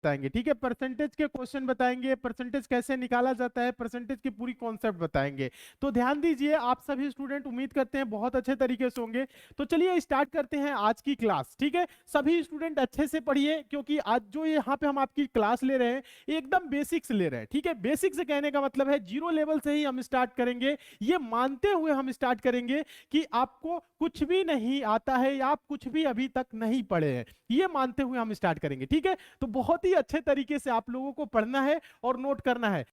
बताएंगे, ठीक है। परसेंटेज के क्वेश्चन बताएंगे, परसेंटेज कैसे निकाला जाता है, परसेंटेज की पूरी कॉन्सेप्ट बताएंगे। तो ध्यान दीजिए, आप सभी स्टूडेंट उम्मीद करते हैं बहुत अच्छे तरीके से होंगे। तो चलिए स्टार्ट करते हैं आज की क्लास, ठीक है। सभी स्टूडेंट अच्छे से पढ़िए, क्योंकि आज जो यहाँ पे हम आपकी क्लास ले रहे हैं एकदम बेसिक्स ले रहे हैं, ठीक है। बेसिक से कहने का मतलब है जीरो लेवल से ही हम स्टार्ट करेंगे, ये मानते हुए हम स्टार्ट करेंगे कि आपको कुछ भी नहीं आता है या आप कुछ भी अभी तक नहीं पढ़े हैं, ये मानते हुए हम स्टार्ट करेंगे, ठीक है। तो बहुत ही अच्छे तरीके से आप लोगों को पढ़ना है और नोट करना है।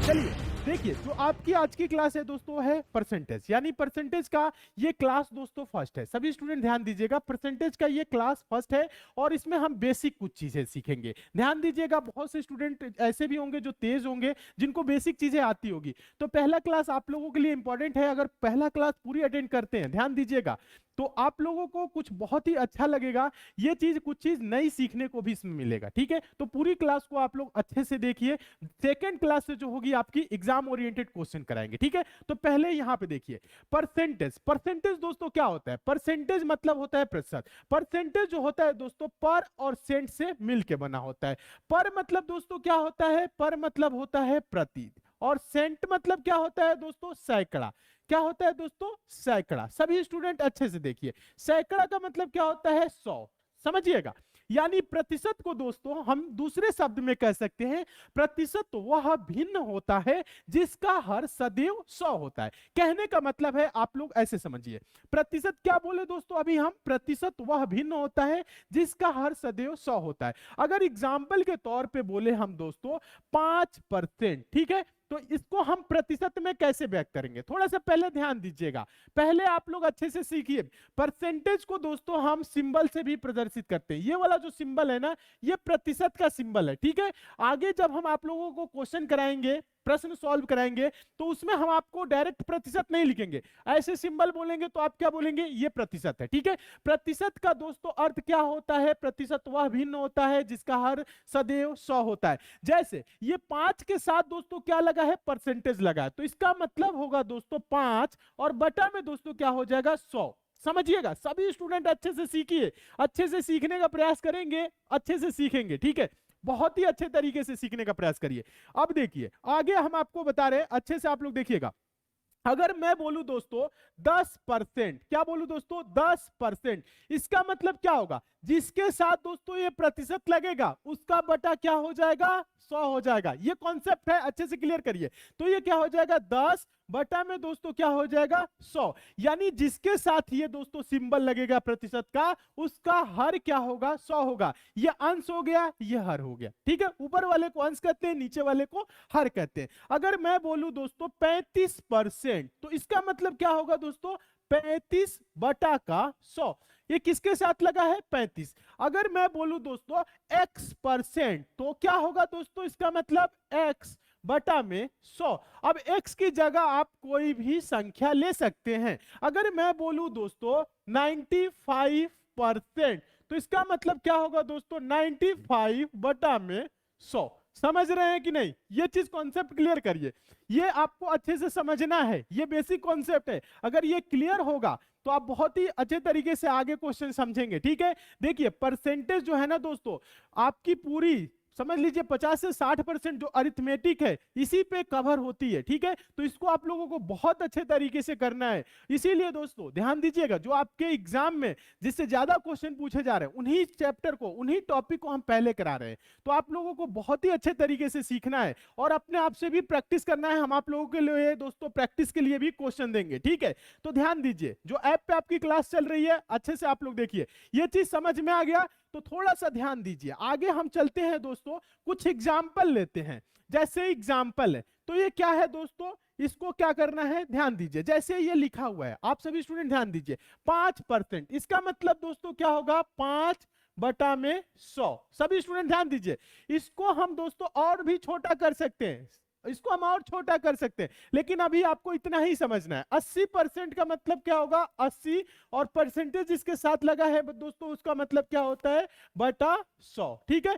चलिए देखिए, जो आपकी आज की क्लास है दोस्तों है परसेंटेज, यानी परसेंटेज का ये क्लास दोस्तों फर्स्ट है। सभी स्टूडेंट ध्यान दीजिएगा, परसेंटेज का ये क्लास फर्स्ट है और इसमें हम बेसिक कुछ चीजें सीखेंगे। ध्यान दीजिएगा, बहुत से स्टूडेंट ऐसे भी होंगे जो तेज होंगे, जिनको बेसिक चीजें आती होगी। तो पहला क्लास आप लोगों के लिए इंपॉर्टेंट है। अगर पहला क्लास पूरी अटेंड करते हैं, ध्यान दीजिएगा, तो आप लोगों को कुछ बहुत ही अच्छा लगेगा। ये चीज कुछ चीज नई सीखने को भी इसमें मिलेगा, ठीक है। तो पूरी क्लास को आप लोग अच्छे से देखिए। सेकंड क्लास से जो होगी आपकी एग्जाम ओरिएंटेड क्वेश्चन कराएंगे, ठीक है। तो पहले यहां पे देखिए परसेंटेज। परसेंटेज दोस्तों क्या होता है? परसेंटेज मतलब होता है प्रतिशत। परसेंटेज जो होता है दोस्तों पर और सेंट से मिलके बना होता है। पर मतलब दोस्तों क्या होता है? पर मतलब होता है प्रति, और सेंट मतलब क्या होता है दोस्तों? सैकड़ा। क्या होता है दोस्तों? सैकड़ा। सभी स्टूडेंट अच्छे से देखिए, सैकड़ा का मतलब क्या होता है? 100। समझिएगा, यानी प्रतिशत को दोस्तों हम दूसरे शब्द में कह सकते हैं, प्रतिशत वह भिन्न होता है जिसका हर सदैव 100 होता है। कहने का मतलब है, आप लोग ऐसे समझिए, प्रतिशत क्या बोले दोस्तों अभी हम? प्रतिशत वह भिन्न होता है जिसका हर सदैव 100 होता है। अगर एग्जाम्पल के तौर पे बोले हम दोस्तों 5%, ठीक है, तो इसको हम प्रतिशत में कैसे व्यक्त करेंगे? थोड़ा सा पहले ध्यान दीजिएगा, पहले आप लोग अच्छे से सीखिए। परसेंटेज को दोस्तों हम सिंबल से भी प्रदर्शित करते हैं। ये वाला जो सिंबल है ना, ये प्रतिशत का सिंबल है, ठीक है। आगे जब हम आप लोगों को क्वेश्चन कराएंगे, प्रश्न सॉल्व कराएंगे, तो उसमें हम आपको डायरेक्ट प्रतिशत नहीं लिखेंगे, ऐसे सिंबल बोलेंगे तो आप क्या बोलेंगे? ये प्रतिशत है, ठीक है। प्रतिशत का दोस्तों अर्थ क्या होता है? प्रतिशत वह भिन्न होता है जिसका हर सदैव 100 होता है। जैसे ये 5 के साथ दोस्तों क्या लगा है? परसेंटेज लगा है, तो इसका मतलब होगा दोस्तों 5 और बटा में दोस्तों क्या हो जाएगा? 100। समझिएगा, सभी स्टूडेंट अच्छे से सीखिए, अच्छे से सीखने का प्रयास करेंगे, अच्छे से सीखेंगे, ठीक है। बहुत ही अच्छे तरीके से सीखने का प्रयास करिए। अब देखिए आगे हम आपको बता रहे हैं, अच्छे से आप लोग देखिएगा। अगर मैं बोलूं दोस्तों 10%, क्या बोलूं दोस्तों? 10%, इसका मतलब क्या होगा? जिसके साथ दोस्तों ये प्रतिशत लगेगा उसका बटा क्या हो जाएगा? 100 हो जाएगा। ये कॉन्सेप्ट है, अच्छे से क्लियर करिए। तो ये क्या हो जाएगा? 10 बटा में दोस्तों क्या हो जाएगा? 100। यानी जिसके साथ ये दोस्तों सिंबल लगेगा प्रतिशत का, उसका हर क्या होगा? 100 होगा। ये अंश हो गया, ये हर हो गया, ठीक है। ऊपर वाले को अंश कहते हैं, नीचे वाले को हर कहते हैं। अगर मैं बोलूं दोस्तों 35%, तो इसका मतलब क्या होगा दोस्तों? 35 बटा का 100। ये किसके साथ लगा है? 35। अगर मैं बोलूं दोस्तों x%, तो क्या होगा दोस्तों? इसका मतलब x बटा में 100। अब x की जगह आप कोई भी संख्या ले सकते हैं। अगर मैं बोलूं दोस्तों 95%, तो इसका मतलब क्या होगा दोस्तों? 95 बटा में 100। समझ रहे हैं कि नहीं? ये चीज कॉन्सेप्ट क्लियर करिए, ये आपको अच्छे से समझना है, ये बेसिक कॉन्सेप्ट है। अगर ये क्लियर होगा तो आप बहुत ही अच्छे तरीके से आगे क्वेश्चन समझेंगे, ठीक है। देखिए परसेंटेज जो है ना दोस्तों, आपकी पूरी समझ लीजिए 50 से 60% जो अरिथमेटिक है इसी पे कवर होती है, ठीक है। तो इसको आप लोगों को बहुत अच्छे तरीके से करना है। इसीलिए दोस्तों ध्यान दीजिएगा, जो आपके एग्जाम में जिससे ज्यादा क्वेश्चन पूछे जा रहे हैं, उन्हीं चैप्टर को, उन्हीं टॉपिक को हम पहले करा रहे हैं। तो आप लोगों को बहुत ही अच्छे तरीके से सीखना है और अपने आप से भी प्रैक्टिस करना है। हम आप लोगों के लिए दोस्तों प्रैक्टिस के लिए भी क्वेश्चन देंगे, ठीक है। तो ध्यान दीजिए, जो ऐप पे आपकी क्लास चल रही है अच्छे से आप लोग देखिए। ये चीज समझ में आ गया तो थोड़ा सा ध्यान दीजिए। आगे हम चलते हैं दोस्तों, कुछ एग्जाम्पल लेते हैं। जैसे एग्जाम्पल है, तो ये क्या है दोस्तों? इसको क्या करना है? ध्यान दीजिए, जैसे ये लिखा हुआ है, आप सभी स्टूडेंट ध्यान दीजिए, 5%, इसका मतलब दोस्तों क्या होगा? 5 बटा में 100। सभी स्टूडेंट ध्यान दीजिए, इसको हम दोस्तों और भी छोटा कर सकते हैं, इसको हम और छोटा कर सकते हैं, लेकिन अभी आपको इतना ही समझना है। 80% का मतलब क्या होगा? 80, और परसेंटेज इसके साथ लगा है दोस्तों, उसका मतलब क्या होता है? बटा 100, ठीक है।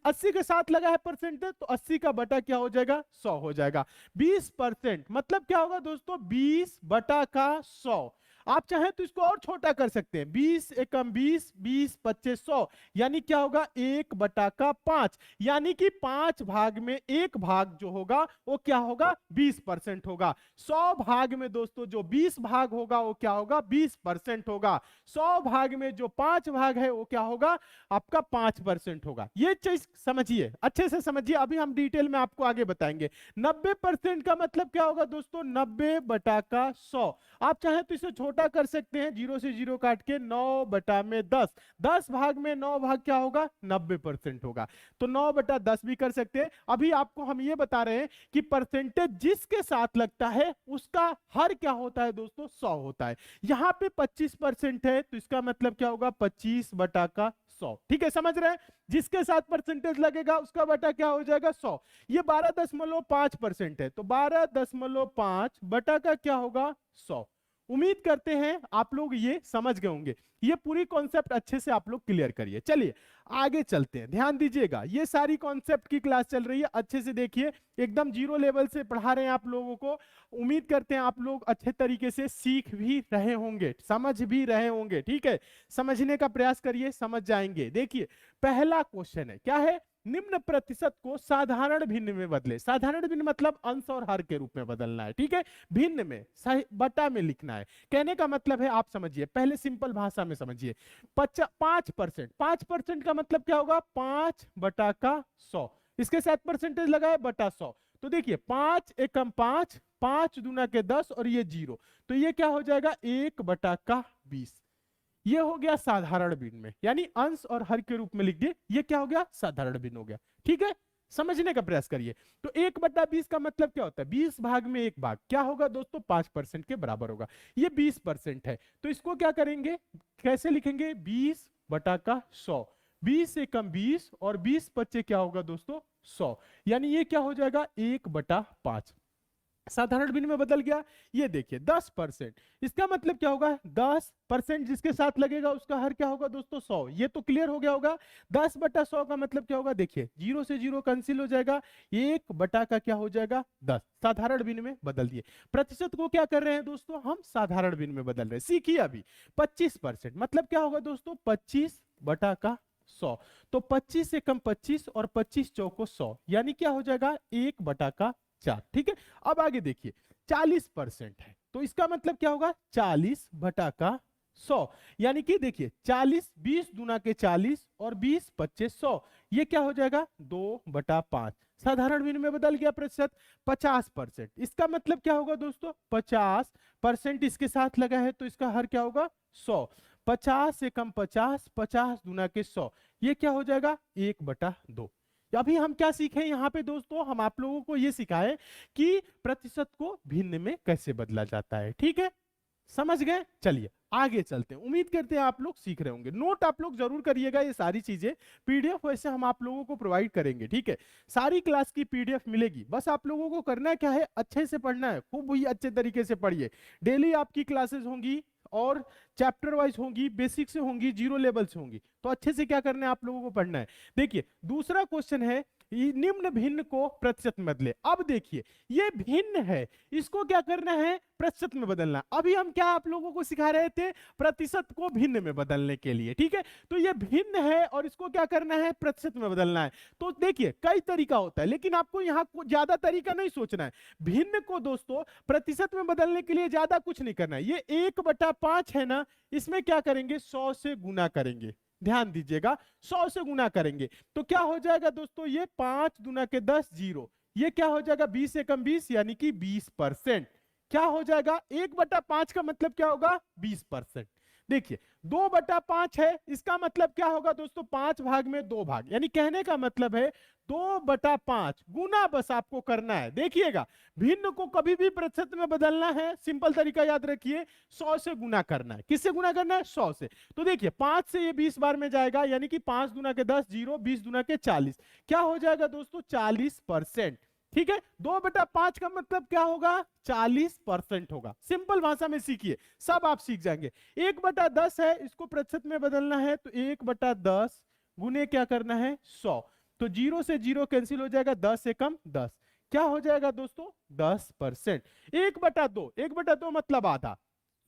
80 के साथ लगा है परसेंटेज, तो 80 का बटा क्या हो जाएगा? 100 हो जाएगा। 20% मतलब क्या होगा दोस्तों? 20 बटा का 100। आप चाहें तो इसको और छोटा कर सकते हैं, 20 एकम 20, 20 25 100, यानी क्या होगा 1/5, यानी कि 5 भाग में एक भाग जो होगा वो क्या होगा 20% होगा। 100 भाग में दोस्तों जो 20 भाग होगा वो क्या होगा 20% होगा। 100 भाग में जो 5 भाग है वो क्या होगा आपका 5% होगा। ये चीज समझिए, अच्छे से समझिए, अभी हम डिटेल में आपको आगे बताएंगे। 90% का मतलब क्या होगा दोस्तों 90/100। आप चाहें तो इसे छोटा कर सकते हैं, 0 से 0 काट के 9/10, 10 भाग में 9 भाग क्या होगा 90% होगा, तो 9/10 भी कर सकते हैं। अभी आपको हम ये बता रहे हैं कि परसेंटेज जिसके साथ लगता है उसका हर क्या होता है दोस्तों 100 होता है। यहां पे 25% है तो इसका मतलब क्या होगा 25/100। ठीक है, समझ रहे हैं, जिसके साथ परसेंटेज लगेगा उसका बटा क्या हो जाएगा 100। ये 12.5% है तो 12.5 बटा का क्या होगा 100। उम्मीद करते हैं आप लोग ये समझ गए होंगे। ये पूरी कॉन्सेप्ट अच्छे से आप लोग क्लियर करिए। चलिए आगे चलते हैं, ध्यान दीजिएगा, ये सारी कॉन्सेप्ट की क्लास चल रही है, अच्छे से देखिए, एकदम जीरो लेवल से पढ़ा रहे हैं आप लोगों को। उम्मीद करते हैं आप लोग अच्छे तरीके से सीख भी रहे होंगे, समझ भी रहे होंगे। ठीक है, समझने का प्रयास करिए, समझ जाएंगे। देखिए पहला क्वेश्चन है, क्या है, निम्न प्रतिशत को साधारण भिन्न में बदले। साधारण भिन्न मतलब अंश और हर के रूप में बदलना है। ठीक है, भिन्न में बटा में लिखना है। कहने का मतलब है, आप समझिए, पहले सिंपल भाषा में समझिए, 5%, 5% का मतलब क्या होगा 5/100, इसके साथ परसेंटेज लगाए बटा 100। तो देखिए 5 एकम 5, 5 दूना के 10 और ये 0, तो ये क्या हो जाएगा 1/20। ये हो गया साधारण भिन्न में, यानी अंश और हर के रूप में लिख दिए, ये क्या हो गया साधारण भिन्न हो गया। ठीक है, समझने का प्रयास करिए। तो 1/20 का मतलब क्या होता है 20 भाग में एक भाग, क्या होगा दोस्तों 5% के बराबर होगा। ये 20% है तो इसको क्या करेंगे, कैसे लिखेंगे 20/100। 20 एकम 20 और 20 25 क्या होगा दोस्तों 100, यानी ये क्या हो जाएगा 1/5। साधारण भिन्न में बदल गया। ये देखिए 10%, इसका मतलब क्या होगा 10% जिसके साथ लगेगा उसका हर क्या होगा दोस्तों 100। ये तो क्लियर हो गया होगा। 10/100 का मतलब क्या होगा, देखिए 0 से 0 कैंसिल हो जाएगा, 1 का क्या हो जाएगा 10। साधारण भिन्न में बदल दिए। प्रतिशत को क्या कर रहे हैं दोस्तों हम साधारण भिन्न में बदल रहे हैं। सीखिए अभी 25% मतलब क्या होगा दोस्तों 25/100। तो 25 से कम 25 और 25 चौको 100, यानी क्या हो जाएगा 1/4। ठीक है, अब आगे देखिए 40% है तो इसका मतलब क्या होगा 40/100, यानी कि देखिए 40, 20 दूना के 40 और 20 25 100, ये क्या हो जाएगा 2/5। साधारण भिन्न में बदल गया प्रतिशत। 50%, इसका मतलब क्या होगा दोस्तों 50% इसके साथ लगा है तो इसका हर क्या होगा 100। 50 से कम 50, 50 दूना के 100, ये क्या हो जाएगा 1/2। अभी हम क्या सीखे यहाँ पे दोस्तों, हम आप लोगों को ये सिखाए कि प्रतिशत को भिन्न में कैसे बदला जाता है। ठीक है, समझ गए। चलिए आगे चलते हैं, उम्मीद करते हैं आप लोग सीख रहे होंगे। नोट आप लोग जरूर करिएगा, ये सारी चीजें पीडीएफ वैसे हम आप लोगों को प्रोवाइड करेंगे। ठीक है, सारी क्लास की पीडीएफ मिलेगी, बस आप लोगों को करना क्या है अच्छे से पढ़ना है, खूब ही अच्छे तरीके से पढ़िए। डेली आपकी क्लासेस होंगी और चैप्टर वाइज होंगी, बेसिक से होंगी, जीरो लेवल से होंगी, तो अच्छे से क्या करना है आप लोगों को पढ़ना है। देखिए दूसरा क्वेश्चन है, निम्न भिन्न को प्रतिशत में बदले। अब देखिए ये भिन्न है, इसको क्या करना है प्रतिशत में बदलना। अभी हम क्या आप लोगों को सिखा रहे थे प्रतिशत को भिन्न में बदलने के लिए। ठीक है, तो ये भिन्न है और इसको क्या करना है प्रतिशत में बदलना है। तो देखिए कई तरीका होता है, लेकिन आपको यहाँ ज्यादा तरीका नहीं सोचना है। भिन्न को दोस्तों प्रतिशत में बदलने के लिए ज्यादा कुछ नहीं करना है। ये 1/5 है ना, इसमें क्या करेंगे 100 से गुना करेंगे। ध्यान दीजिएगा 100 से गुना करेंगे तो क्या हो जाएगा दोस्तों, ये 5 दूना के 10 0, ये क्या हो जाएगा 20 से कम 20, यानी कि 20%। क्या हो जाएगा 1/5 का मतलब क्या होगा 20%। देखिए 2/5 है, इसका मतलब क्या होगा दोस्तों 5 भाग में 2 भाग, यानी कहने का मतलब है 2/5 गुना बस आपको करना है। देखिएगा भिन्न को कभी भी प्रतिशत में बदलना है, सिंपल तरीका याद रखिए, 100 से गुना करना है। किससे गुना करना है 100 से। तो देखिए 5 से ये 20 बार में जाएगा, यानी कि 5 दूना के 10 0, 20 दूना के 40, क्या हो जाएगा दोस्तों 40%। ठीक है, 2/5 का मतलब क्या होगा 40% होगा। सिंपल भाषा में सीखिए, सब आप सीख जाएंगे। 1/10 है, इसको प्रतिशत में बदलना है तो 1/10 गुने क्या करना है 100, तो 0 से 0 कैंसिल हो जाएगा, 10 से कम 10, क्या हो जाएगा दोस्तों 10%। 1/2, 1/2 मतलब आधा,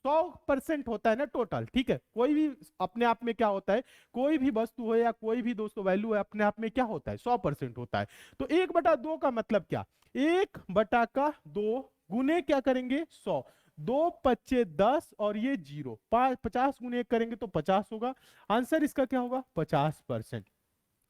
100% होता है ना टोटल, ठीक है। कोई भी अपने आप में क्या होता है, कोई भी वस्तु हो या कोई भी दोस्तों वैल्यू है अपने आप में क्या होता है, 100% होता है। तो 1/2 का मतलब क्या, 1/2 गुने क्या करेंगे 100, 2×5 = 10 और ये 0, 50 गुने 1 करेंगे तो 50 होगा। आंसर इसका क्या होगा 50%।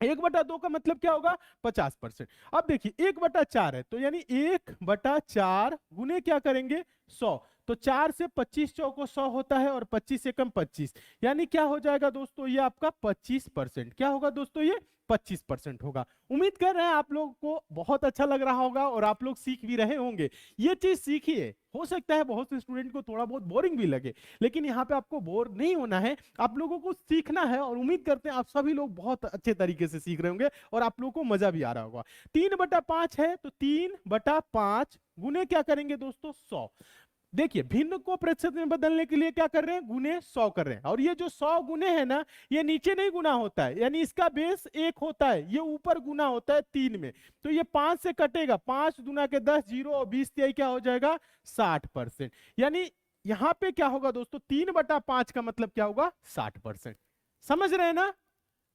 1/2 का मतलब क्या होगा 50%। अब देखिए 1/4 है तो यानी 1/4 गुने क्या करेंगे 100, तो 4 से 25 चौको 100 होता है और 25 से कम 25, यानी क्या हो जाएगा दोस्तों ये आपका 25%। क्या होगा दोस्तों ये 25% होगा। उम्मीद कर रहे हैं आप लोगों को बहुत अच्छा लग रहा होगा और आप लोग सीख भी रहे होंगे। ये चीज सीखिए, हो सकता है बहुत से स्टूडेंट को थोड़ा बहुत बोरिंग भी लगे, लेकिन यहाँ पे आपको बोर नहीं होना है, आप लोगों को सीखना है। और उम्मीद करते हैं आप सभी लोग बहुत अच्छे तरीके से सीख रहे होंगे और आप लोगों को मजा भी आ रहा होगा। 3/5 है तो 3/5 गुने क्या करेंगे दोस्तों 100। देखिए भिन्न को प्रतिशत में बदलने के लिए क्या कर रहे हैं, गुने 100 कर रहे हैं। और ये जो 100 गुने है ना, ये नीचे नहीं गुना होता है, यानी इसका बेस 1 होता है, ये ऊपर गुना होता है 3 में। तो ये 5 से कटेगा, 5 दूना के 10, 0 और 20 तिहाई क्या हो जाएगा 60%। यानी यहां पे क्या होगा दोस्तों 3/5 का मतलब क्या होगा 60%। समझ रहे हैं ना।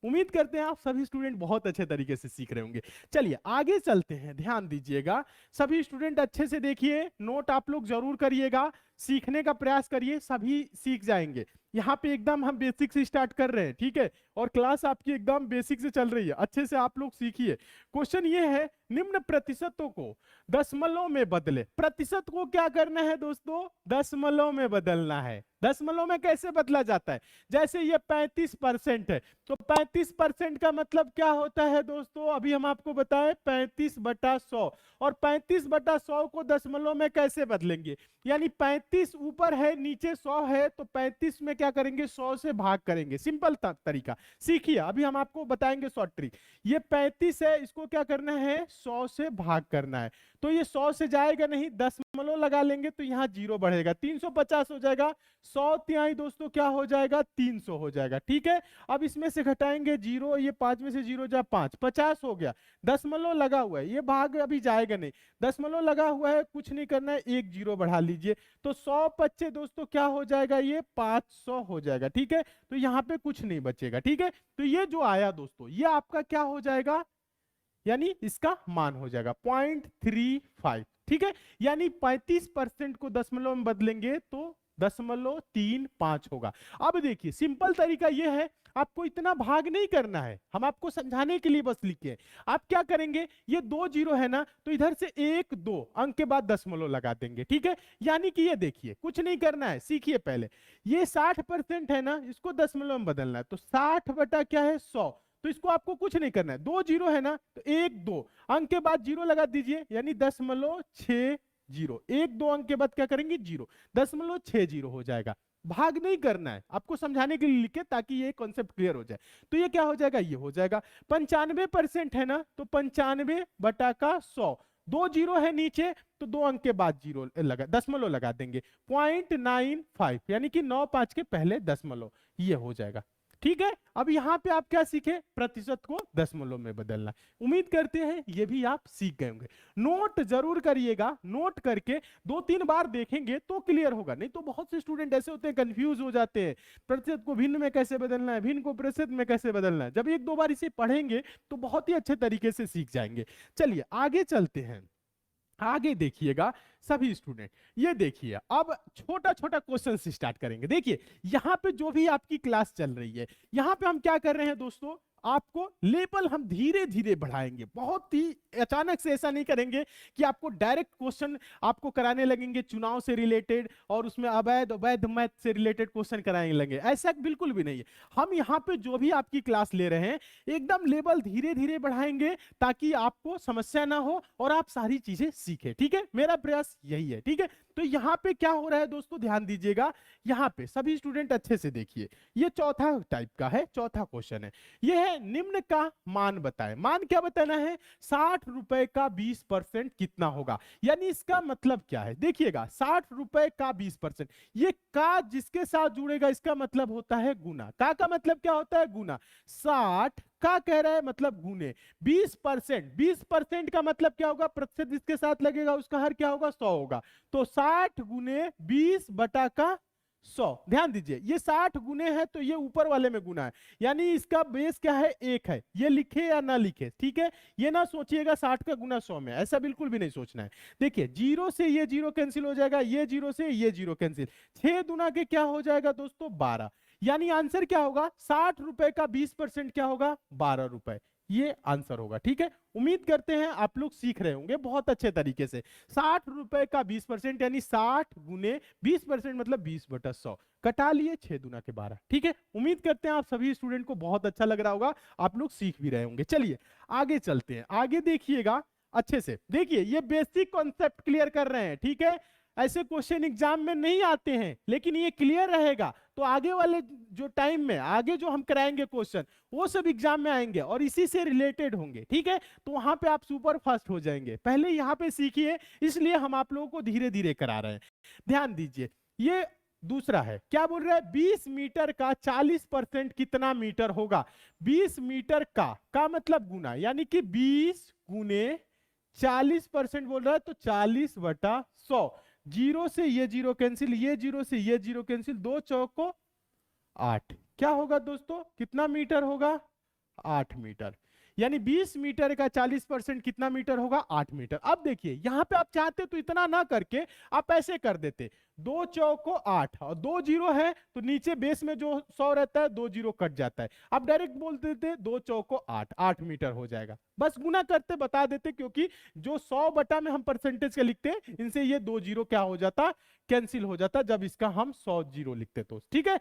उम्मीद करते हैं आप सभी स्टूडेंट बहुत अच्छे तरीके से सीख रहे होंगे। चलिए आगे चलते हैं, ध्यान दीजिएगा सभी स्टूडेंट, अच्छे से देखिए, नोट आप लोग जरूर करिएगा, सीखने का प्रयास करिए, सभी सीख जाएंगे। यहाँ पे एकदम हम बेसिक से स्टार्ट कर रहे हैं, ठीक है, और क्लास आपकी एकदम बेसिक से चल रही है, अच्छे से आप लोग सीखिए। क्वेश्चन ये है, निम्न प्रतिशतों को दशमलव में बदले। प्रतिशत को क्या करना है दोस्तों, दशमलव में बदलना है। दशमलव में कैसे बदला जाता है, जैसे ये 35% है तो 35% का मतलब क्या होता है दोस्तों, अभी हम आपको बताएं 35/100। और 35/100 को दशमलव में कैसे बदलेंगे, यानी 35 ऊपर है नीचे 100 है तो 35 में क्या करेंगे 100 से भाग करेंगे। सिंपल तरीका सीखिए, अभी हम आपको बताएंगे शॉर्ट ट्रिक। ये 35 है, इसको क्या करना है 100 से भाग करना है, तो ये 100 से जाएगा नहीं, दशमलव लगा लेंगे तो यहाँ 0 बढ़ेगा, 350 हो जाएगा। 100 तिहाई दोस्तों क्या हो जाएगा 300 हो जाएगा, ठीक है। अब इसमें से घटाएंगे 0, ये 5 में से 0 जा 5, 50 हो गया। दशमलव लगा हुआ है, ये भाग अभी जाएगा नहीं, दशमलव लगा हुआ है, कुछ नहीं करना है, एक 0 बढ़ा लीजिए तो 100 बच्चे दोस्तों क्या हो जाएगा ये 500 हो जाएगा, ठीक है। तो यहाँ पे कुछ नहीं बचेगा, ठीक है। तो ये जो आया दोस्तों ये आपका क्या हो जाएगा, यानी इसका मान हो जाएगा 0.35, ठीक है। यानी 35% को दशमलव में बदलेंगे तो 0.35 होगा। अब देखिए सिंपल तरीका यह है, आपको इतना भाग नहीं करना है, हम आपको समझाने के लिए बस लिखे हैं। आप क्या करेंगे, ये 2 0 है ना, तो इधर से 1 2 अंक के बाद दशमलव लगा देंगे, ठीक है। यानी कि ये देखिए कुछ नहीं करना है, सीखिए पहले, ये 60% है ना, इसको दशमलव में बदलना है, तो 60 बटा क्या है 100, तो इसको आपको कुछ नहीं करना है। 2 0 है ना, तो 1 2 अंक के बाद 0 लगा दीजिए, यानी 0.60, 1 2 अंक के बाद क्या करेंगे 0, 0.60 हो जाएगा। भाग नहीं करना है, आपको समझाने के लिए लिखे ताकि ये कॉन्सेप्ट क्लियर हो जाए। तो ये क्या हो जाएगा, ये हो जाएगा 95% है ना, तो 95/100, 2 0 है नीचे तो 2 अंक के बाद 0 लगा, दशमलव लगा देंगे, 0.95, यानी कि 9 5 के पहले दशमलव, ये हो जाएगा, ठीक है। अब यहां पे आप क्या सीखे, प्रतिशत को दशमलव में बदलना। उम्मीद करते हैं ये भी आप सीख गए होंगे। नोट जरूर करिएगा, नोट करके 2-3 बार देखेंगे तो क्लियर होगा, नहीं तो बहुत से स्टूडेंट ऐसे होते हैं कंफ्यूज हो जाते हैं, प्रतिशत को भिन्न में कैसे बदलना है, भिन्न को प्रतिशत में कैसे बदलना है। जब 1-2 बार इसे पढ़ेंगे तो बहुत ही अच्छे तरीके से सीख जाएंगे। चलिए आगे चलते हैं, आगे देखिएगा सभी स्टूडेंट, ये देखिए अब छोटा छोटा क्वेश्चन से स्टार्ट करेंगे। देखिए यहां पे जो भी आपकी क्लास चल रही है, यहां पे हम क्या कर रहे हैं दोस्तों, आपको लेवल हम धीरे धीरे बढ़ाएंगे, बहुत ही अचानक से ऐसा नहीं करेंगे कि आपको डायरेक्ट क्वेश्चन आपको कराने लगेंगे चुनाव से रिलेटेड और उसमें अवैध अवैध मैथ से रिलेटेड क्वेश्चन कराने लगेंगे, ऐसा बिल्कुल भी नहीं है। हम यहाँ पे जो भी आपकी क्लास ले रहे हैं एकदम लेवल धीरे धीरे बढ़ाएंगे ताकि आपको समस्या ना हो और आप सारी चीजें सीखें, ठीक है। मेरा प्रयास यही है, ठीक है। तो यहाँ पे क्या हो रहा है दोस्तों, ध्यान दीजिएगा, यहाँ पे सभी स्टूडेंट अच्छे से देखिए, ये चौथा टाइप का है, चौथा क्वेश्चन है, ये है निम्न का मान बताएं। मान क्या बताना है, 60 रुपए का 20% कितना होगा। यानी इसका मतलब क्या है, देखिएगा 60 रुपए का 20%, ये का जिसके साथ जुड़ेगा इसका मतलब होता है गुना, का मतलब क्या होता है गुना, 60 का कह रहा है मतलब गुने 20%, 20% का मतलब क्या होगा, प्रतिशत जिसके साथ लगेगा उसका हर क्या होगा 100 होगा, तो 60 गुने 20 बटा का 100। ध्यान दीजिए ये 60 गुने है तो ये ऊपर वाले में गुना है, यानी इसका बेस क्या है, 1 है। ये लिखे या ना लिखे, ठीक है। ये ना सोचिएगा 60 का गुना 100 में, ऐसा बिल्कुल भी नहीं सोचना है। देखिए जीरो से ये जीरो कैंसिल हो जाएगा, ये जीरो से ये जीरो कैंसिल, 6 दुना के क्या हो जाएगा दोस्तों, 12। यानी आंसर क्या होगा, 60 रुपए का 20% क्या होगा, 12 रुपए। ये आंसर होगा, ठीक है। उम्मीद करते हैं आप लोग सीख रहे होंगे बहुत अच्छे तरीके से। 60 रुपए का 20% यानी 60 गुने 20% मतलब 20/100, कटा लिए 6 दुना के 12, ठीक है। उम्मीद करते हैं आप सभी स्टूडेंट को बहुत अच्छा लग रहा होगा, आप लोग सीख भी रहे होंगे। चलिए आगे चलते हैं, आगे देखिएगा अच्छे से। देखिए ये बेसिक कॉन्सेप्ट क्लियर कर रहे हैं, ठीक है। ऐसे क्वेश्चन एग्जाम में नहीं आते हैं, लेकिन ये क्लियर रहेगा तो आगे वाले जो टाइम में आगे जो हम कराएंगे क्वेश्चन वो सब एग्जाम में आएंगे और इसी से रिलेटेड होंगे, ठीक है। तो वहां पे आप सुपर फास्ट हो जाएंगे। पहले यहाँ पे सीखिए, इसलिए हम आप लोगों को धीरे धीरे करा रहे हैं। ध्यान दीजिए ये दूसरा है, क्या बोल रहा है, 20 मीटर का 40% कितना मीटर होगा। 20 मीटर का मतलब गुना, यानी कि 20 गुने 40% बोल रहा है तो 40/100। जीरो से ये जीरो कैंसिल, ये जीरो से ये जीरो कैंसिल, 2 चौको 8। क्या होगा दोस्तों, कितना मीटर होगा, 8 मीटर। यानी 20 मीटर का 40% कितना मीटर होगा, 8 मीटर। अब देखिए यहां पे आप चाहते तो इतना ना करके आप ऐसे कर देते, 2 चौको 8 और 2 जीरो है तो नीचे बेस में जो 100 रहता है 2 जीरो कट जाता है। आप डायरेक्ट बोल देते 2 चौको 8, 8 मीटर हो जाएगा। बस गुना करते बता देते, क्योंकि जो 100 बटा में हम परसेंटेज के लिखते हैं इनसे ये 2 जीरो क्या हो जाता, कैंसिल हो जाता जब इसका हम 100 जीरो लिखते तो, ठीक है।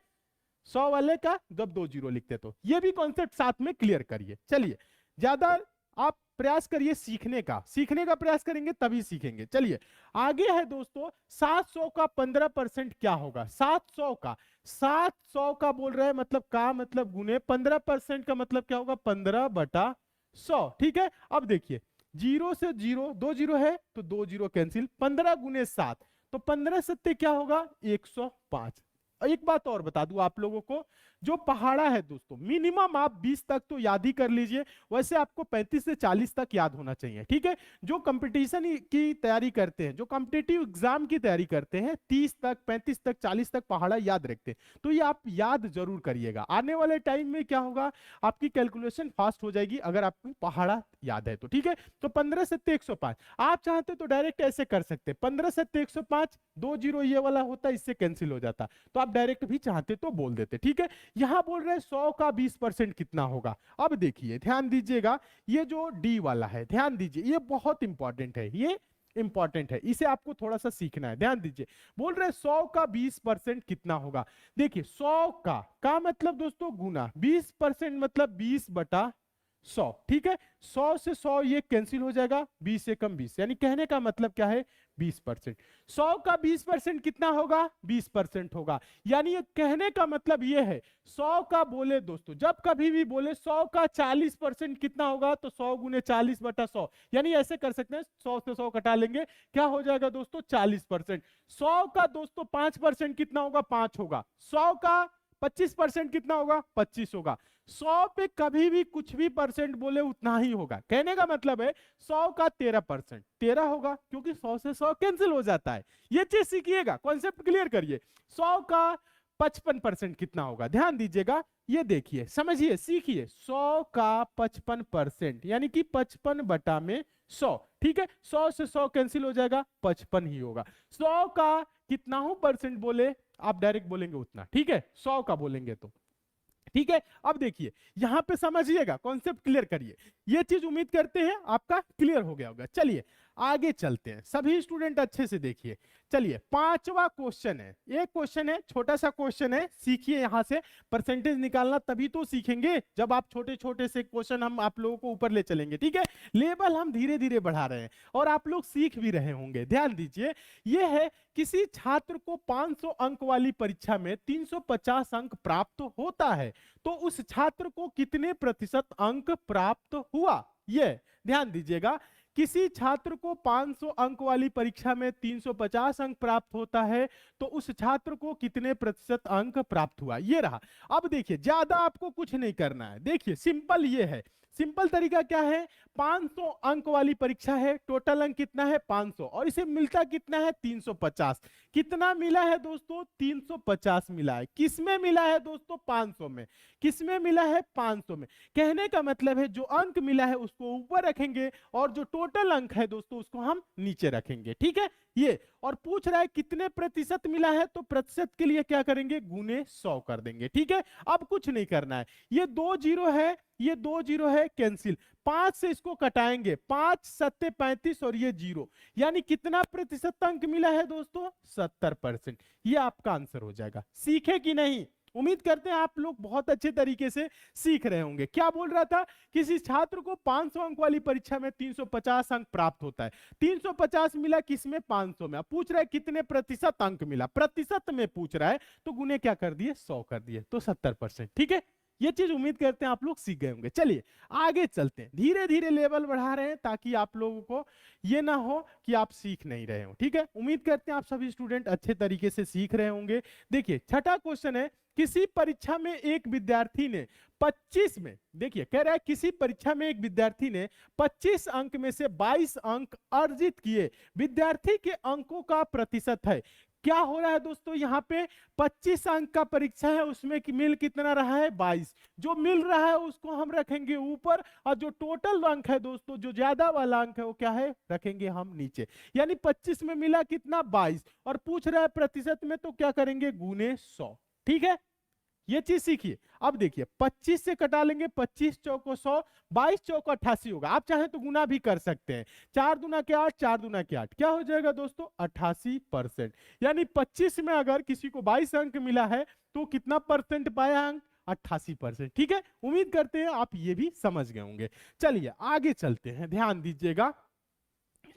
100 वाले का जब 2 जीरो लिखते तो, ये भी कॉन्सेप्ट साथ में क्लियर करिए। चलिए ज्यादा आप प्रयास करिए सीखने का प्रयास करेंगे तभी सीखेंगे। चलिए आगे है दोस्तों, 700 का 15% क्या होगा। 700 का बोल रहे हैं, मतलब का मतलब गुने 15% का मतलब क्या होगा, 15/100, ठीक है। अब देखिए जीरो से जीरो, 2 जीरो है तो 2 जीरो कैंसिल, 15 गुने 7 तो 15 सत्ते क्या होगा, 105। एक बात और बता दूं आप लोगों को, जो पहाड़ा है दोस्तों मिनिमम आप 20 तक तो याद ही कर लीजिए, वैसे आपको 35 से 40 तक याद होना चाहिए, ठीक है। जो कंपटीशन की तैयारी करते हैं, जो कॉम्पिटिटिव एग्जाम की तैयारी करते हैं, 30 तक 35 तक 40 तक पहाड़ा याद रखते हैं, तो ये आप याद जरूर करिएगा। आने वाले टाइम में क्या होगा, आपकी कैलकुलेशन फास्ट हो जाएगी अगर आपको पहाड़ा याद है तो, ठीक है। तो 15 सत्ते 105, आप चाहते तो डायरेक्ट ऐसे कर सकते, 15 सत्ते 105, 2 जीरो ये वाला होता इससे कैंसिल हो जाता, तो आप डायरेक्ट भी चाहते तो बोल देते, ठीक है। यहां बोल रहे हैं 100 का 20% कितना होगा। अब देखिए ध्यान दीजिएगा, ये जो डी वाला है ध्यान दीजिए, ये बहुत इंपॉर्टेंट है, ये इंपॉर्टेंट है, इसे आपको थोड़ा सा सीखना है। ध्यान दीजिए बोल रहे 100 का 20% कितना होगा। देखिए 100 का मतलब दोस्तों गुना, 20% मतलब 20/100, ठीक है। 100 से 100 ये कैंसिल हो जाएगा, 20 से कम 20, यानी कहने का मतलब क्या है, 20%। 100 का 20% कितना होगा, 20% होगा। यानी ये कहने का मतलब ये है, 100 का बोले दोस्तों, जब कभी भी बोले 100 का 40% कितना होगा, तो 100 गुने 40/100, यानी ऐसे कर सकते हैं, 100 से 100 कटा लेंगे, क्या हो जाएगा दोस्तों, 40%। 100 का दोस्तों 5% कितना होगा, 5 होगा। 100 का 25% कितना होगा, 25 होगा। 100 पे कभी भी कुछ भी परसेंट बोले उतना ही होगा, कहने का मतलब है 100 का 13%, 13 होगा, क्योंकि 100 से 100 कैंसिल हो जाता है। ये चीज सीखिएगा, कॉन्सेप्ट क्लियर करिए। 100 का 55% कितना होगा, ध्यान दीजिएगा, ये देखिए समझिए सीखिए। 100 का 55% यानी कि 55/100, ठीक है। 100 से 100 कैंसिल हो जाएगा, 55 ही होगा। 100 का कितना हो परसेंट बोले, आप डायरेक्ट बोलेंगे उतना, ठीक है, 100 का बोलेंगे तो, ठीक है। अब देखिए यहां पे समझिएगा, कॉन्सेप्ट क्लियर करिए, ये चीज उम्मीद करते हैं आपका क्लियर हो गया होगा। चलिए आगे चलते हैं, सभी स्टूडेंट अच्छे से देखिए। चलिए 5वां क्वेश्चन है, एक क्वेश्चन है, छोटा सा क्वेश्चन है, सीखिए यहां से परसेंटेज निकालना, तभी तो सीखेंगे जब आप छोटे छोटे से क्वेश्चन हम आप लोगों को ऊपर ले चलेंगे, ठीक है। लेवल हम धीरे धीरे बढ़ा रहे हैं और आप लोग सीख भी रहे होंगे। ध्यान दीजिए, यह है किसी छात्र को 500 अंक वाली परीक्षा में 350 अंक प्राप्त होता है, तो उस छात्र को कितने प्रतिशत अंक प्राप्त हुआ। ये ध्यान दीजिएगा, किसी छात्र को 500 अंक वाली परीक्षा में 350 अंक प्राप्त होता है, तो उस छात्र को कितने प्रतिशत अंक प्राप्त हुआ, ये रहा। अब देखिए ज्यादा आपको कुछ नहीं करना है, देखिए सिंपल ये है, सिंपल तरीका क्या है, 500 अंक वाली परीक्षा है, टोटल अंक कितना है 500 और इसे मिलता कितना है 350। कितना मिला है दोस्तों 350 मिला है। किसमें मिला है दोस्तों 500 में। किसमें मिला है 500 में। कहने का मतलब है जो अंक मिला है उसको ऊपर रखेंगे और जो टोटल अंक है दोस्तों उसको हम नीचे रखेंगे, ठीक है। ये और पूछ रहा है कितने प्रतिशत मिला है, तो प्रतिशत के लिए क्या करेंगे गुने 100 कर देंगे, ठीक है। अब कुछ नहीं करना है, ये 2 जीरो है, ये 2 जीरो है, कैंसिल। 5 से इसको कटाएंगे, 5 सत्ते 35 और ये जीरो, यानी कितना प्रतिशत अंक मिला है दोस्तों 70%। ये आपका आंसर हो जाएगा। सीखे कि नहीं, उम्मीद करते हैं आप लोग बहुत अच्छे तरीके से सीख रहे होंगे। क्या बोल रहा था, किसी छात्र को 500 अंक वाली परीक्षा में 350 अंक प्राप्त होता है। 350 मिला किसमें 500 में। अब पूछ रहा है कितने प्रतिशत अंक मिला, प्रतिशत में पूछ रहा है, तो गुने क्या कर दिए 100 कर दिए, तो 70%, ठीक है। ये चीज उम्मीद करते हैं आप लोग सीख गए होंगे। चलिए आगे चलते हैं, धीरे धीरे लेवल बढ़ा रहे हैं ताकि आप लोगों को ये ना हो कि आप सीख नहीं रहे हो, ठीक है। उम्मीद करते हैं आप सभी स्टूडेंट अच्छे तरीके से सीख रहे होंगे। देखिए छठा क्वेश्चन है, किसी परीक्षा में एक विद्यार्थी ने 25 में, देखिए कह रहा है किसी परीक्षा में एक विद्यार्थी ने 25 अंक में से 22 अंक अर्जित किए, विद्यार्थी के अंकों का प्रतिशत है। क्या हो रहा है दोस्तों, यहाँ पे 25 अंक का परीक्षा है, उसमें कि मिल कितना रहा है 22। जो मिल रहा है उसको हम रखेंगे ऊपर और जो टोटल अंक है दोस्तों, जो ज्यादा वाला अंक है वो क्या है, रखेंगे हम नीचे। यानी 25 में मिला कितना 22 और पूछ रहा है प्रतिशत में, तो क्या करेंगे गुने 100, ठीक है। ये चीज सीखिए। अब देखिए 25 से कटा लेंगे, 25 चौको 100, 22 चौको 88 होगा। आप चाहें तो गुना भी कर सकते हैं, 4 दूना के 8, 4 दूना के 8, क्या हो जाएगा दोस्तों 88%। यानी 25 में अगर किसी को 22 अंक मिला है तो कितना परसेंट पाया अंक 88%, ठीक है। उम्मीद करते हैं आप ये भी समझ गए होंगे। चलिए आगे चलते हैं, ध्यान दीजिएगा।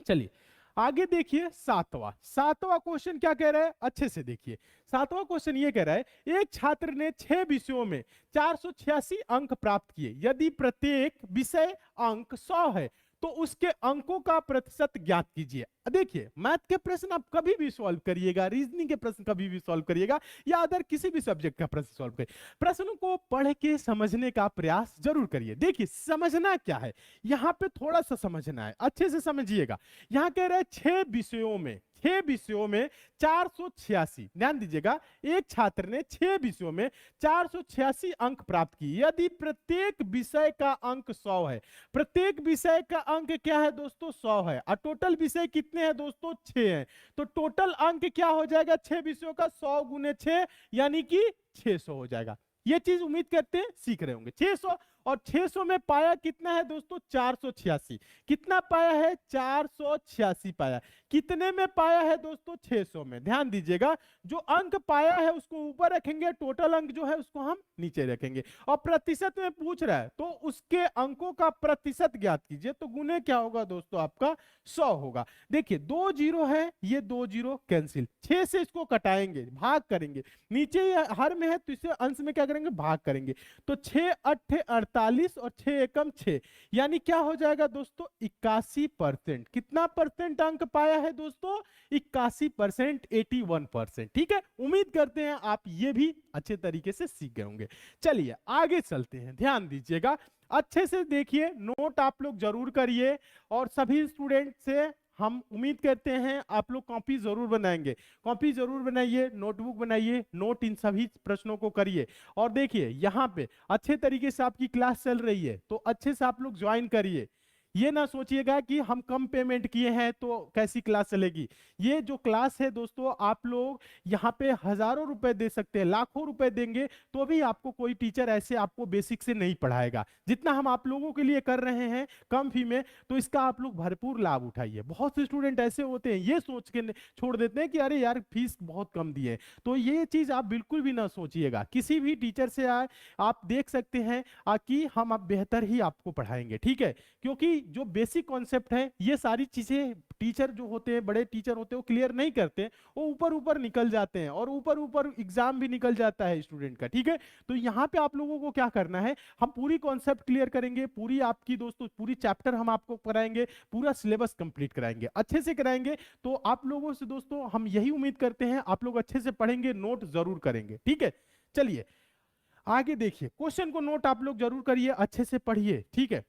चलिए आगे देखिए, सातवां क्वेश्चन क्या कह रहा है, अच्छे से देखिए। सातवां क्वेश्चन ये कह रहा है एक छात्र ने 6 विषयों में 486 अंक प्राप्त किए, यदि प्रत्येक विषय अंक 100 है तो उसके अंकों का प्रतिशत ज्ञात कीजिए। देखिए मैथ के प्रश्न आप कभी भी सॉल्व करिएगा, रीजनिंग के प्रश्न कभी भी सॉल्व करिएगा, या अदर किसी भी सब्जेक्ट का प्रश्न सॉल्व करिए, प्रश्नों को पढ़ के समझने का प्रयास जरूर करिए। देखिए समझना क्या है, यहाँ पे थोड़ा सा समझना है, अच्छे से समझिएगा। यहाँ कह रहे हैं 6 विषयों में 486, ध्यान दीजिएगा, एक छात्र ने 6 विषयों में 486 अंक प्राप्त किए, यदि प्रत्येक विषय का अंक 100 है। प्रत्येक विषय का अंक क्या है दोस्तों 100 है, और टोटल विषय कितने हैं दोस्तों 6 हैं, तो टोटल अंक क्या हो जाएगा 6 विषयों का 100 गुने 6 यानी कि 600 हो जाएगा। ये चीज उम्मीद करते हैं सीख रहे होंगे। 600 और 600 में पाया कितना है दोस्तों 486, कितना पाया है 486 पाया। कितने में पाया है दोस्तों 600 में। ध्यान दीजिएगा, जो अंक पाया है उसको ऊपर रखेंगे, टोटल अंक जो है उसको हम नीचे रखेंगे, और प्रतिशत में पूछ रहा है तो उसके अंकों का प्रतिशत ज्ञात कीजिए, तो गुने क्या होगा दोस्तों आपका 100 होगा। देखिए 2 जीरो है, ये 2 जीरो कैंसिल, 6 से इसको कटाएंगे, भाग करेंगे, नीचे हर में है तो इसे अंश में क्या करेंगे भाग करेंगे, तो 6 8 48 और 6 एकम 6, यानी क्या हो जाएगा दोस्तों 81%। कितना परसेंट अंक पाया है दोस्तों 81%, 81%, ठीक है। उम्मीद करते हैं आप ये भी अच्छे तरीके से सीख गए होंगे। चलिए आगे चलते हैं, ध्यान दीजिएगा, अच्छे से देखिए, नोट आप लोग जरूर करिए, और सभी स्टूडेंट से हम उम्मीद करते हैं आप लोग कॉपी जरूर बनाएंगे, कॉपी जरूर बनाइए, नोटबुक बनाइए, नोट इन सभी प्रश्नों को करिए। और देखिए यहाँ पे अच्छे तरीके से आपकी क्लास चल रही है तो अच्छे से आप लोग ज्वाइन करिए। ये ना सोचिएगा कि हम कम पेमेंट किए हैं तो कैसी क्लास चलेगी। ये जो क्लास है दोस्तों, आप लोग यहाँ पे हजारों रुपए दे सकते हैं, लाखों रुपए देंगे तो भी आपको कोई टीचर ऐसे आपको बेसिक से नहीं पढ़ाएगा। जितना हम आप लोगों के लिए कर रहे हैं कम फी में, तो इसका आप लोग भरपूर लाभ उठाइए। बहुत से स्टूडेंट ऐसे होते हैं ये सोच के छोड़ देते हैं कि अरे यार फीस बहुत कम दी है, तो ये चीज आप बिल्कुल भी ना सोचिएगा। किसी भी टीचर से आप देख सकते हैं कि हम आप बेहतर ही आपको पढ़ाएंगे, ठीक है। क्योंकि जो बेसिक कॉन्सेप्ट है ये सारी चीजें टीचर जो होते हैं, बड़े टीचर होते हैं, वो क्लियर नहीं करते, वो ऊपर ऊपर निकल जाते हैं, और ऊपर ऊपर एग्जाम भी निकल जाता है स्टूडेंट का, ठीक है। तो यहाँ पे आप लोगों को क्या करना है, हम पूरी कॉन्सेप्ट क्लियर करेंगे, पूरी आपकी दोस्तों पूरी चैप्टर हम आपको कराएंगे, पूरा सिलेबस कंप्लीट कराएंगे, अच्छे से कराएंगे। तो आप लोगों से दोस्तों हम यही उम्मीद करते हैं आप लोग अच्छे से पढ़ेंगे, नोट जरूर करेंगे, ठीक है। चलिए आगे देखिए, क्वेश्चन को नोट आप लोग जरूर करिए, अच्छे से पढ़िए, ठीक है।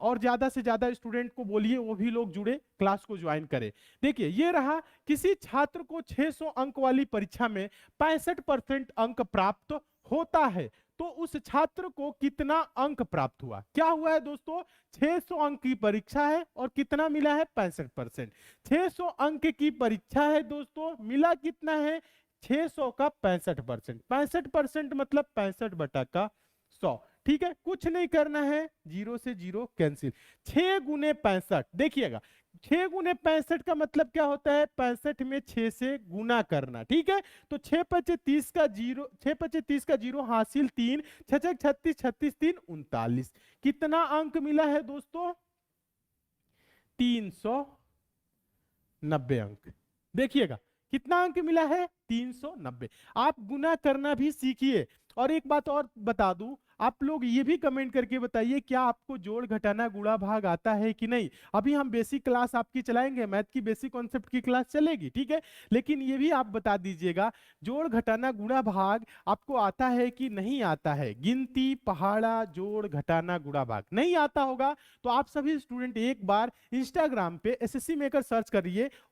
और ज्यादा से ज्यादा स्टूडेंट को बोलिए वो भी लोग जुड़े, क्लास को ज्वाइन करें। देखिए ये रहा, किसी छात्र को 600 अंक वाली परीक्षा में 65% अंक प्राप्त होता है तो उस छात्र को कितना अंक प्राप्त हुआ? क्या हुआ है दोस्तों? 600 अंक की परीक्षा है और कितना मिला है? 65%। 600 अंक की परीक्षा है दोस्तों, मिला कितना है? 600 का 65%। 65% मतलब 65/100। ठीक है, कुछ नहीं करना है, जीरो से जीरो कैंसिल। 6 गुने 65, देखिएगा 6 गुने 65 का मतलब क्या होता है? 65 में 6 से गुना करना। ठीक है, तो 6 पचे 30 का जीरो, 6 पचे 30 का जीरो हासिल 3, 6 छक 36, 36 3 39। कितना अंक मिला है दोस्तों? 390 अंक। देखिएगा कितना अंक मिला है? 390। आप गुना करना भी सीखिए। और एक बात और बता दूं, आप लोग ये भी कमेंट करके बताइए क्या आपको जोड़ घटाना गुणा भाग आता है कि नहीं। अभी हम बेसिक क्लास आपकी चलाएंगे, मैथ की बेसिक कॉन्सेप्ट की क्लास चलेगी, ठीक है, लेकिन ये भी आप बता दीजिएगा जोड़ घटाना गुणा भाग आपको आता है कि नहीं आता है। गिनती, पहाड़ा, जोड़ घटाना गुणा भाग नहीं आता होगा तो आप सभी स्टूडेंट एक बार इंस्टाग्राम पे एसएससी मेकर सर्च करिए